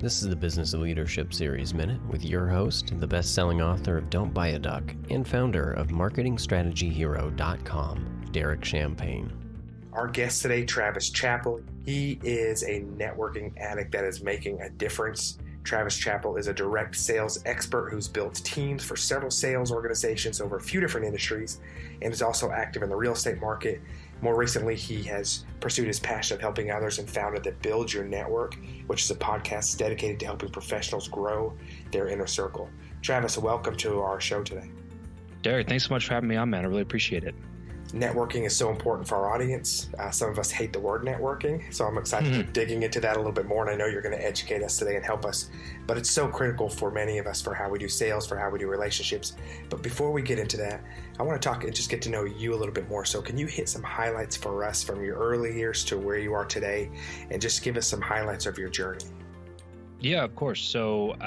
This is the Business of Leadership Series Minute with your host, the best-selling author of Don't Buy a Duck and founder of MarketingStrategyHero.com, Derek Champagne. Our guest today, Travis Chappell. He is a networking addict that is making a difference. Travis Chappell is a direct sales expert who's built teams for several sales organizations over a few different industries and is also active in the real estate market. More recently, he has pursued his passion of helping others and founded the Build Your Network, which is a podcast dedicated to helping professionals grow their inner circle. Travis, welcome to our show today. Derek, thanks so much for having me on, man. I really appreciate it. Networking is so important for our audience. Some of us hate the word networking, so I'm excited to keep digging into that a little bit more, and I know you're going to educate us today and help us. But it's so critical for many of us for how we do sales, for how we do relationships. But before we get into that, I want to talk and just get to know you a little bit more. So can you hit some highlights for us from your early years to where you are today, and just give us some highlights of your journey? Yeah, of course. So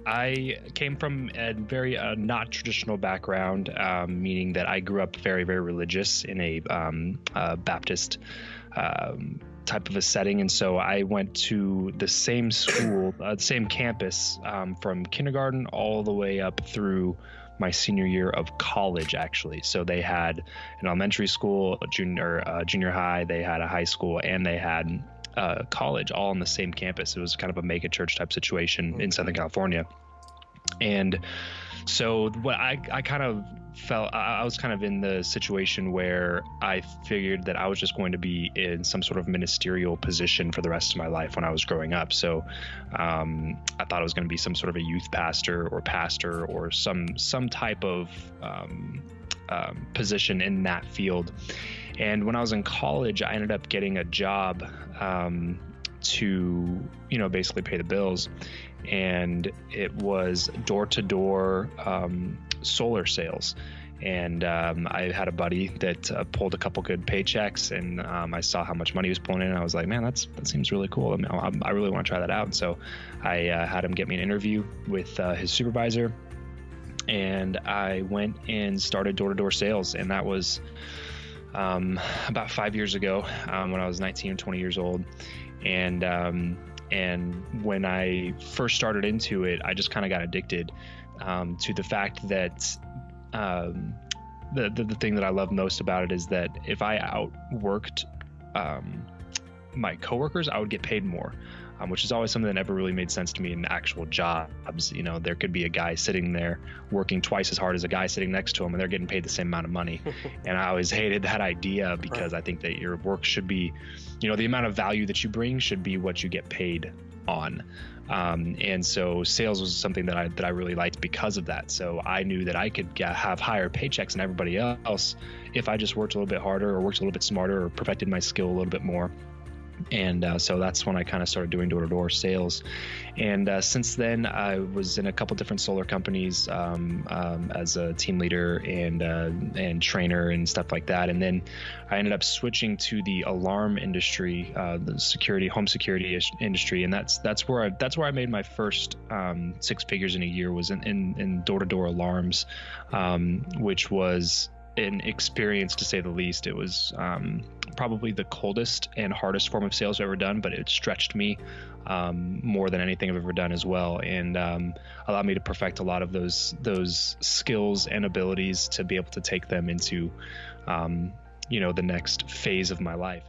I came from a very not traditional background, meaning that I grew up very, very religious in a Baptist type of a setting. And so I went to the same school, the same campus from kindergarten all the way up through my senior year of college, actually. So they had an elementary school, a junior high, they had a high school, and they had college all on the same campus. It was kind of a make a church type situation in Southern California. And so what I kind of felt, I was kind of in the situation where I figured that I was just going to be in some sort of ministerial position for the rest of my life when I was growing up. So I thought I was going to be some sort of a youth pastor or some type of position in that field. And when I was in college, I ended up getting a job to, basically pay the bills. And it was door-to-door solar sales. And I had a buddy that pulled a couple good paychecks, and I saw how much money he was pulling in, and I was like, man, that seems really cool. I mean, I really want to try that out. And so I had him get me an interview with his supervisor, and I went and started door-to-door sales. And that was about 5 years ago when I was 19 or 20 years old. And when I first started into it, I just kind of got addicted to the fact that the thing that I love most about it is that if I outworked my coworkers, I would get paid more. Which is always something that never really made sense to me in actual jobs. There could be a guy sitting there working twice as hard as a guy sitting next to him, and they're getting paid the same amount of money. And I always hated that idea because I think that your work should be, the amount of value that you bring should be what you get paid on. And so sales was something that I really liked because of that. So I knew that I could have higher paychecks than everybody else if I just worked a little bit harder or worked a little bit smarter or perfected my skill a little bit more. And so that's when I kind of started doing door-to-door sales. And since then, I was in a couple different solar companies as a team leader and trainer and stuff like that. And then I ended up switching to the alarm industry, the home security industry, and that's where I made my first 6 figures in a year, was in door-to-door alarms, which was an experience to say the least. It was probably the coldest and hardest form of sales I've ever done, but it stretched me more than anything I've ever done as well, and allowed me to perfect a lot of those skills and abilities to be able to take them into the next phase of my life.